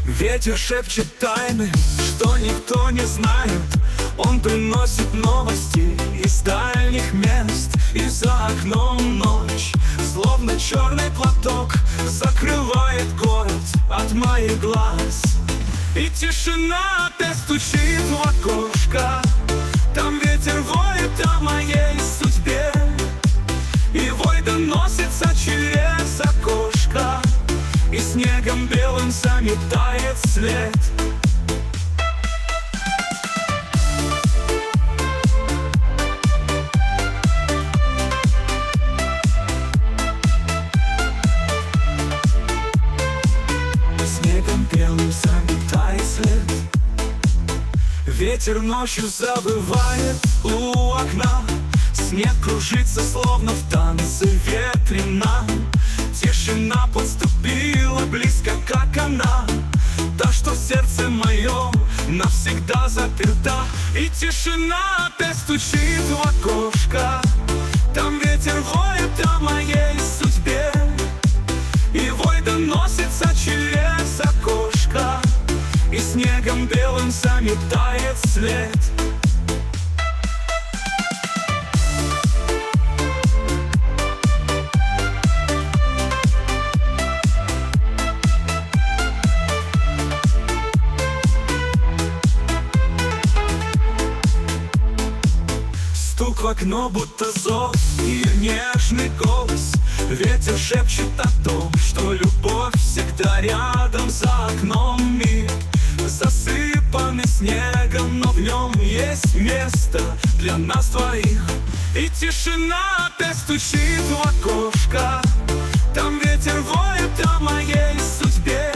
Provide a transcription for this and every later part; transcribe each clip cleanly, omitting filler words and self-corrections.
Ветер шепчет тайны, что никто не знает. Он приносит новости из дальних мест. И за окном ночь, словно черный платок, закрывает город от моих глаз. И тишина опять стучит в окошко. Там ветер воет о моей судьбе, и вой доносится через окошко, и снегом белым заметает след. Снегом белым заметает след. Ветер ночью завывает у окна. Снег кружится, словно в танце ветрена. Тишина подступила близко, как она, та, что в сердце моем навсегда заперта. И тишина опять стучит в окошко. Там ветер воет о моей судьбе, и вой доносится через окошко, и снегом белым заметает след. Стук в окно, будто зов, и нежный голос. Ветер шепчет о том, что любовь всегда рядом. За окном мир, засыпанный снегом, но в нем есть место для нас двоих. И тишина опять стучит в окошко. Там ветер воет о моей судьбе,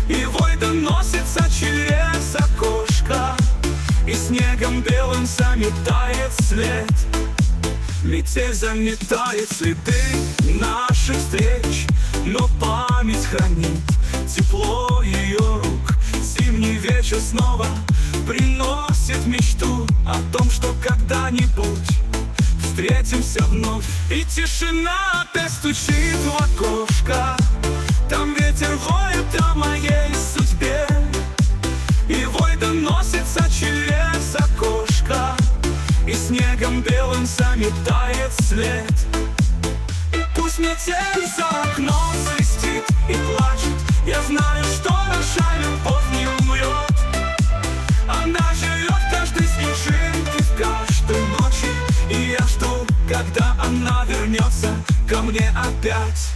и вой доносится через окошко, и снегом белым заметает след. Метель заметает следы наших встреч, но память хранит тепло ее рук. Зимний вечер снова приносит мечту о том, что когда-нибудь встретимся вновь. И тишина опять стучит в окошко. Там ветер воет о моей судьбе, и вой доносится через окошко, и снегом белым заметает след. И пусть метель за окном свистит и плачет, я знаю, что наша любовь не умрет. Она живет в каждой снежинке, в каждой ночи, и я жду, когда она вернется ко мне опять.